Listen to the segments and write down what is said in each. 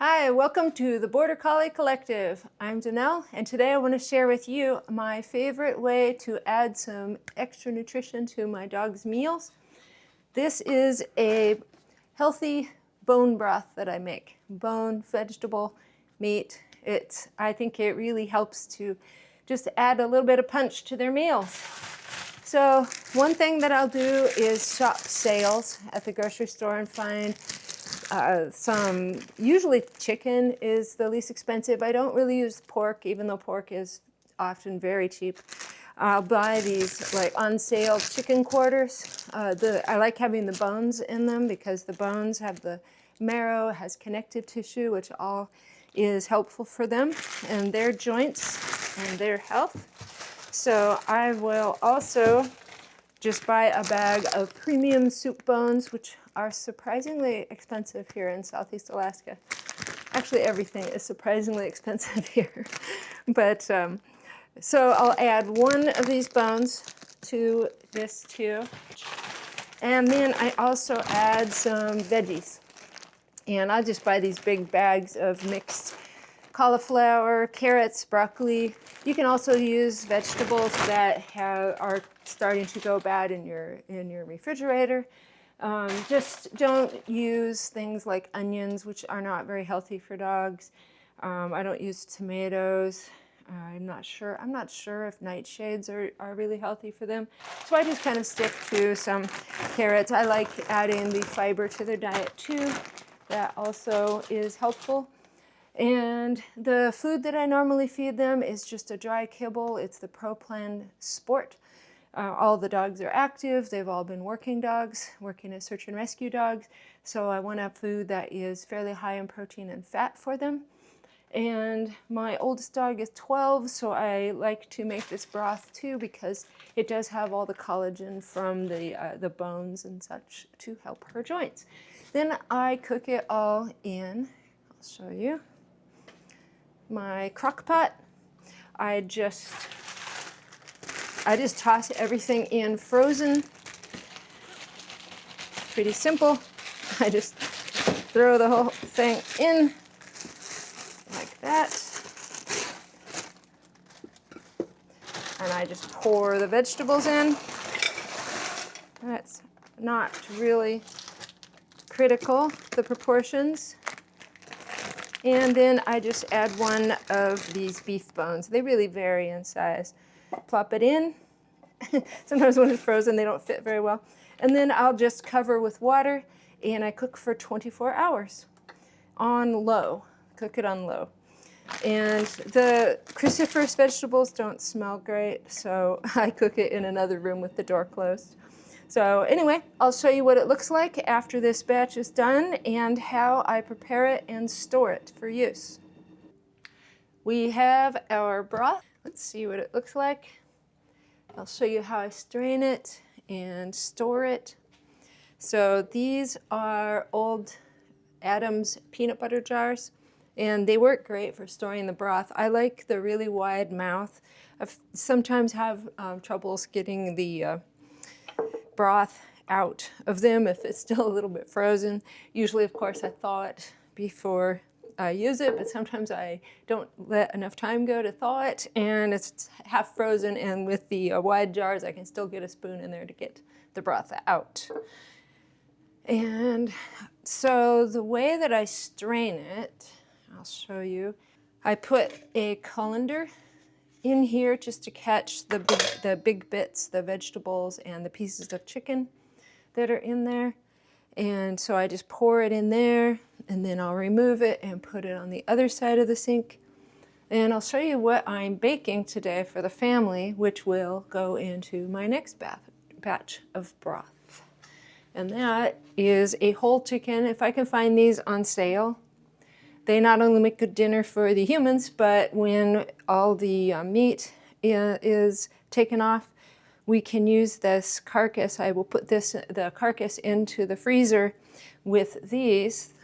Hi, welcome to the Border Collie Collective. I'm Danelle, and today I want to share with you my favorite way to add some extra nutrition to my dog's meals. This is a healthy bone broth that I make. Bone, vegetable, meat. I think it really helps to just add a little bit of punch to their meals. So one thing that I'll do is shop sales at the grocery store and find usually chicken is the least expensive. I don't really use pork, even though pork is often very cheap. I'll buy these like on sale chicken quarters. I like having the bones in them because the bones have the marrow, has connective tissue, which all is helpful for them and their joints and their health. So I will also just buy a bag of premium soup bones, which are surprisingly expensive here in Southeast Alaska. Actually, everything is surprisingly expensive here. But so I'll add one of these bones to this too. And then I also add some veggies. And I'll just buy these big bags of mixed cauliflower, carrots, broccoli. You can also use vegetables that are starting to go bad in your refrigerator. Just don't use things like onions, which are not very healthy for dogs. I don't use tomatoes. I'm not sure if nightshades are really healthy for them. So I just kind of stick to some carrots. I like adding the fiber to their diet too. That also is helpful. And the food that I normally feed them is just a dry kibble. It's the ProPlan Sport. All the dogs are active. They've all been working dogs, working as search and rescue dogs. So I want a food that is fairly high in protein and fat for them. And my oldest dog is 12, so I like to make this broth too because it does have all the collagen from the bones and such to help her joints. Then I cook it all in, I'll show you, my crock pot. I just toss everything in frozen. Pretty simple. I just throw the whole thing in like that. And I just pour the vegetables in. That's not really critical, the proportions. And then I just add one of these beef bones. They really vary in size. Plop it in. Sometimes when it's frozen, they don't fit very well. And then I'll just cover with water, and I cook for 24 hours on low. Cook it on low. And the cruciferous vegetables don't smell great, so I cook it in another room with the door closed. So anyway, I'll show you what it looks like after this batch is done and how I prepare it and store it for use. We have our broth. Let's see what it looks like. I'll show you how I strain it and store it. So these are old Adams peanut butter jars, and they work great for storing the broth. I like the really wide mouth. I sometimes have troubles getting the broth out of them if it's still a little bit frozen. Usually, of course, I thaw it before I use it, but sometimes I don't let enough time go to thaw it, and it's half frozen, and with the wide jars, I can still get a spoon in there to get the broth out. And so the way that I strain it, I'll show you. I put a colander in here just to catch the big bits, the vegetables and the pieces of chicken that are in there. And so I just pour it in there, and then I'll remove it and put it on the other side of the sink. And I'll show you what I'm baking today for the family, which will go into my next batch of broth. And that is a whole chicken. If I can find these on sale, they not only make good dinner for the humans, but when all the meat is taken off, we can use this carcass. I will put the carcass into the freezer with these,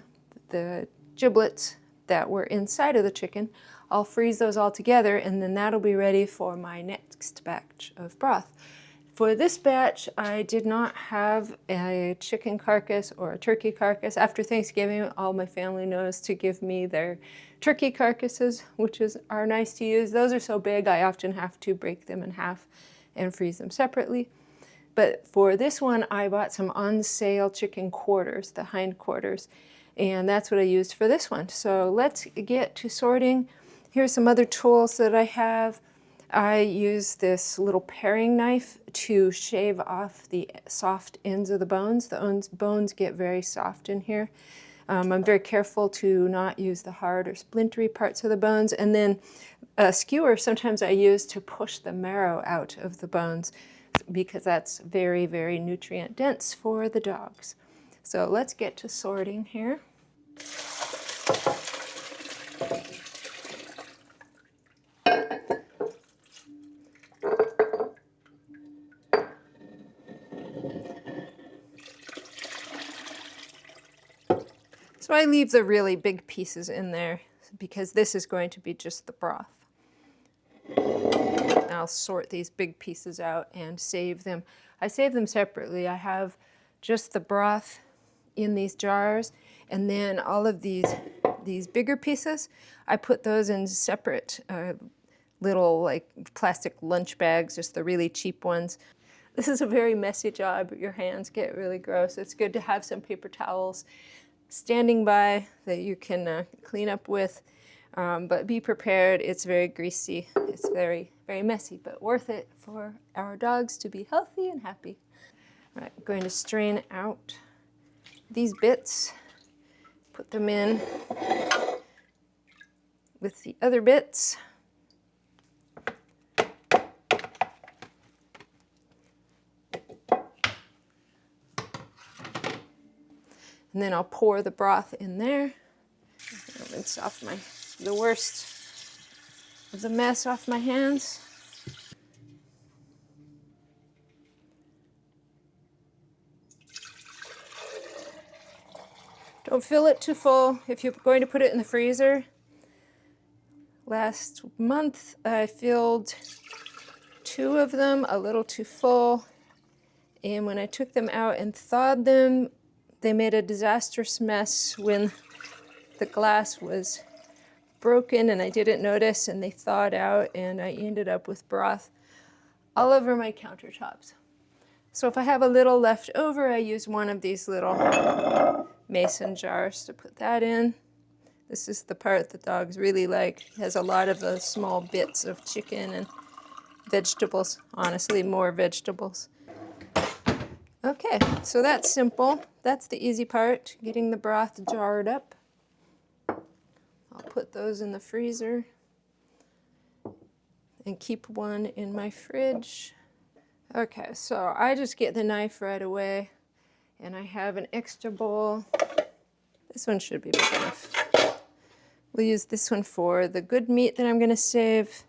the giblets that were inside of the chicken. I'll freeze those all together, and then that'll be ready for my next batch of broth. For this batch, I did not have a chicken carcass or a turkey carcass. After Thanksgiving, all my family knows to give me their turkey carcasses, which are nice to use. Those are so big, I often have to break them in half and freeze them separately. But for this one, I bought some on sale chicken quarters, the hind quarters, and that's what I used for this one. So let's get to sorting. Here's some other tools that I have. I use this little paring knife to shave off the soft ends of the bones. The bones get very soft in here. I'm very careful to not use the hard or splintery parts of the bones. And then a skewer sometimes I use to push the marrow out of the bones because that's very, very nutrient dense for the dogs. So let's get to sorting here. So I leave the really big pieces in there because this is going to be just the broth. And I'll sort these big pieces out and save them. I save them separately. I have just the broth in these jars, and then all of these bigger pieces, I put those in separate little like plastic lunch bags, just the really cheap ones. This is a very messy job. Your hands get really gross. It's good to have some paper towels standing by that you can clean up with, but be prepared. It's very greasy. It's very, very messy, but worth it for our dogs to be healthy and happy. All right, I'm going to strain out these bits, put them in with the other bits. And then I'll pour the broth in there. I'll rinse off the worst of the mess off my hands. Don't fill it too full if you're going to put it in the freezer. Last month I filled 2 of them a little too full, and when I took them out and thawed them, they made a disastrous mess when the glass was broken and I didn't notice, and they thawed out, and I ended up with broth all over my countertops. So if I have a little left over, I use one of these little mason jars to put that in. This is the part the dogs really like. It has a lot of the small bits of chicken and vegetables, honestly, more vegetables. Okay, so that's simple. That's the easy part, getting the broth jarred up. I'll put those in the freezer and keep one in my fridge. Okay, so I just get the knife right away, and I have an extra bowl. This one should be big enough. We'll use this one for the good meat that I'm going to save,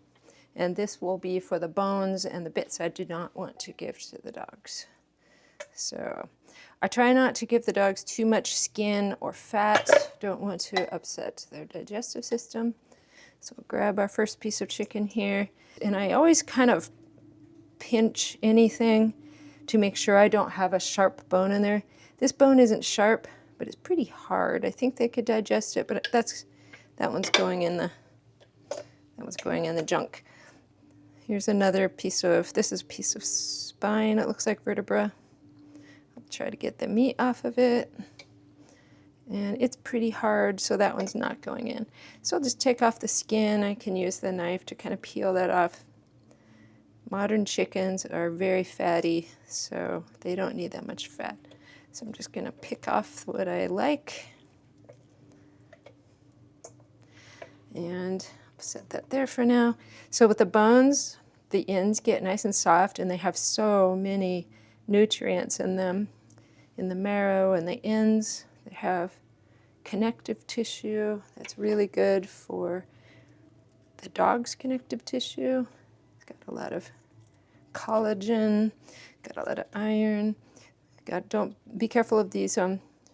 and this will be for the bones and the bits I do not want to give to the dogs. So I try not to give the dogs too much skin or fat. Don't want to upset their digestive system. So we'll grab our first piece of chicken here, and I always kind of pinch anything to make sure I don't have a sharp bone in there. This bone isn't sharp, but it's pretty hard. I think they could digest it, but that one's going in the junk. Here's another piece of, this is a piece of spine. It looks like vertebra. I'll try to get the meat off of it. And it's pretty hard, so that one's not going in. So I'll just take off the skin. I can use the knife to kind of peel that off. Modern chickens are very fatty, so they don't need that much fat. So I'm just gonna pick off what I like. And set that there for now. So with the bones, the ends get nice and soft, and they have so many nutrients in them. In the marrow and the ends, they have connective tissue that's really good for the dog's connective tissue. It's got a lot of collagen, got a lot of iron. Don't be careful of these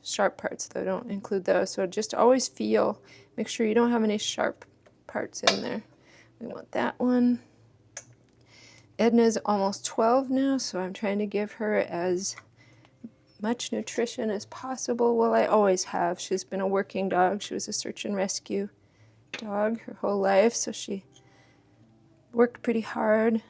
sharp parts though, don't include those. So just always feel, make sure you don't have any sharp parts in there. We want that one. Edna's almost 12 now, so I'm trying to give her as much nutrition as possible. Well, I always have. She's been a working dog. She was a search and rescue dog her whole life, so she worked pretty hard.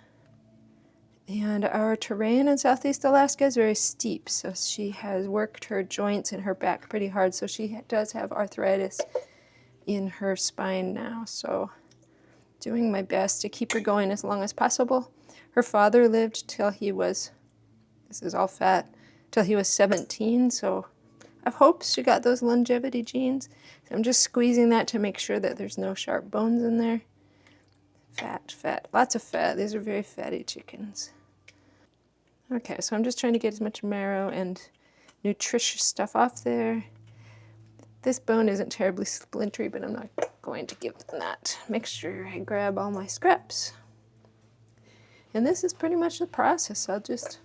And our terrain in Southeast Alaska is very steep, so she has worked her joints and her back pretty hard, so she does have arthritis in her spine now, so doing my best to keep her going as long as possible. Her father lived till he was, this is all fat, till he was 17, so I have hopes she got those longevity genes. So I'm just squeezing that to make sure that there's no sharp bones in there. Fat, fat, lots of fat. These are very fatty chickens. Okay, so I'm just trying to get as much marrow and nutritious stuff off there. This bone isn't terribly splintery, but I'm not going to give them that. Make sure I grab all my scraps. And this is pretty much the process. I'll just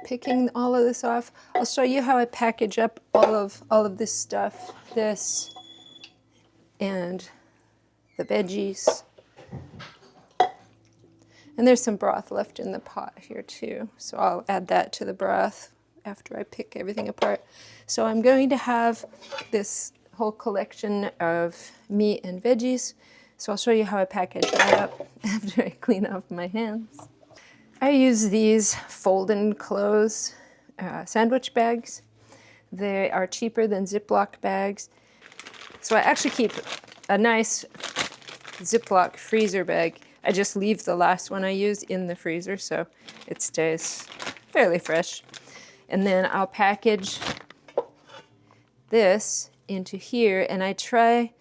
picking all of this off. I'll show you how I package up all of this stuff. This and the veggies. And there's some broth left in the pot here too. So I'll add that to the broth after I pick everything apart. So I'm going to have this whole collection of meat and veggies. So I'll show you how I package that up after I clean off my hands. I use these fold-in clothes sandwich bags. They are cheaper than Ziploc bags. So I actually keep a nice Ziploc freezer bag. I just leave the last one I used in the freezer so it stays fairly fresh. And then I'll package this into here, and I try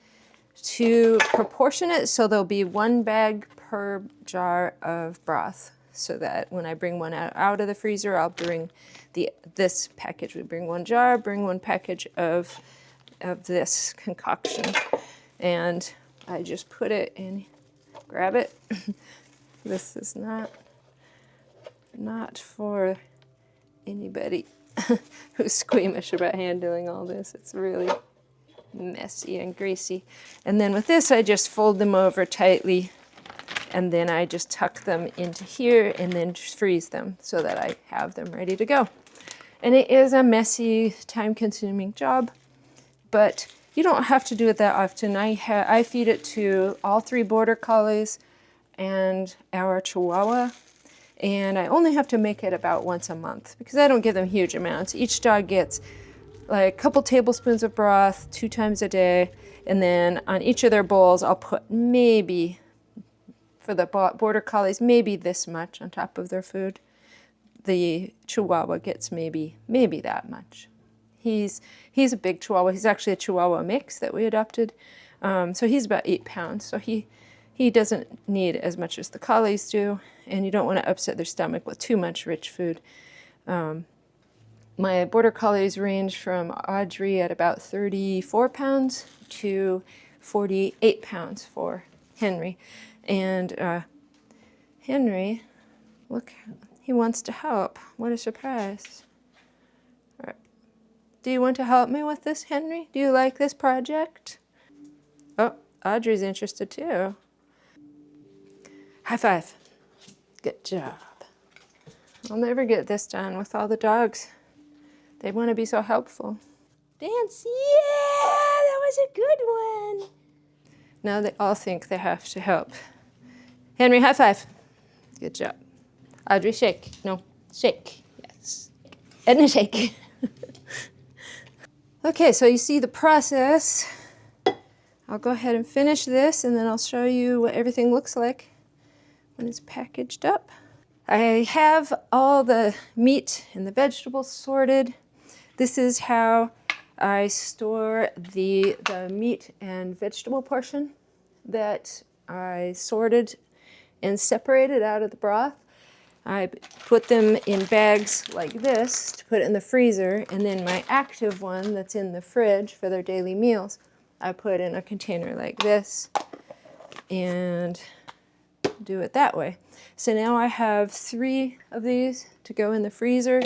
to proportion it so there'll be 1 bag per jar of broth, so that when I bring one out of the freezer, I'll bring this package. We bring 1 jar, bring 1 package of this concoction, and I just put it in, grab it. This is not for anybody who's squeamish about handling all this. It's really messy and greasy. And then with this, I just fold them over tightly, and then I just tuck them into here and then freeze them so that I have them ready to go. And it is a messy, time-consuming job, but you don't have to do it that often. I feed it to all 3 border collies and our Chihuahua, and I only have to make it about once a month because I don't give them huge amounts. Each dog gets like a couple tablespoons of broth 2 times a day, and then on each of their bowls I'll put maybe, for the border collies, maybe this much on top of their food. The Chihuahua gets maybe that much. He's a big Chihuahua. He's actually a Chihuahua mix that we adopted. So he's about 8 pounds. So he doesn't need as much as the collies do, and you don't want to upset their stomach with too much rich food. My border collies range from Audrey at about 34 pounds to 48 pounds for Henry. And Henry, look, he wants to help. What a surprise. All right. Do you want to help me with this, Henry? Do you like this project? Oh, Audrey's interested too. High five. Good job. I'll never get this done with all the dogs. They want to be so helpful. Dance, yeah, that was a good one. Now they all think they have to help. Henry, high five. Good job. Audrey, shake. No, shake. Yes. Edna, shake. Okay, so you see the process. I'll go ahead and finish this, and then I'll show you what everything looks like when it's packaged up. I have all the meat and the vegetables sorted. This is how I store the meat and vegetable portion that I sorted and separated out of the broth. I put them in bags like this to put it in the freezer, and then my active one that's in the fridge for their daily meals, I put in a container like this and do it that way. So now I have 3 of these to go in the freezer,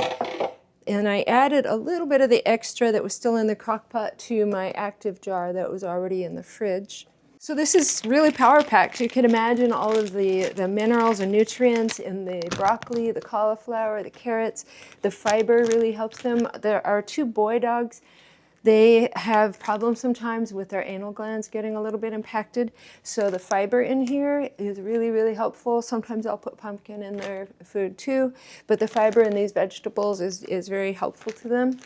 and I added a little bit of the extra that was still in the crock pot to my active jar that was already in the fridge. So this is really power-packed. You can imagine all of the minerals and nutrients in the broccoli, the cauliflower, the carrots. The fiber really helps them. There are 2 boy dogs. They have problems sometimes with their anal glands getting a little bit impacted. So the fiber in here is really, really helpful. Sometimes I'll put pumpkin in their food too, but the fiber in these vegetables is very helpful to them.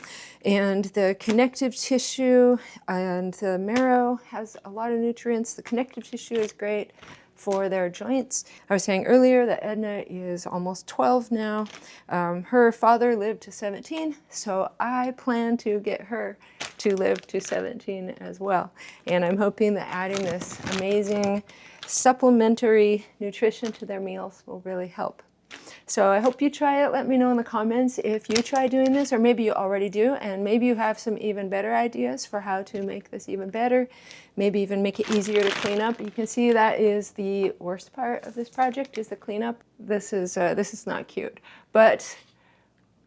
And the connective tissue and the marrow has a lot of nutrients. The connective tissue is great for their joints. I was saying earlier that Edna is almost 12 now. Her father lived to 17, so I plan to get her to live to 17 as well. And I'm hoping that adding this amazing supplementary nutrition to their meals will really help. So I hope you try it. Let me know in the comments if you try doing this, or maybe you already do, and maybe you have some even better ideas for how to make this even better. Maybe even make it easier to clean up. You can see that is the worst part of this project, is the cleanup. This is not cute, but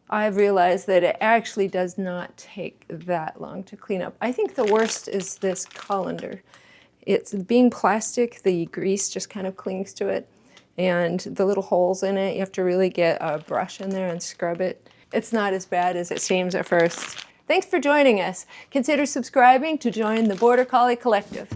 I've realized that it actually does not take that long to clean up. I think the worst is this colander. It's being plastic, the grease just kind of clings to it. And the little holes in it, you have to really get a brush in there and scrub it. It's not as bad as it seems at first. Thanks for joining us. Consider subscribing to join the Border Collie Collective.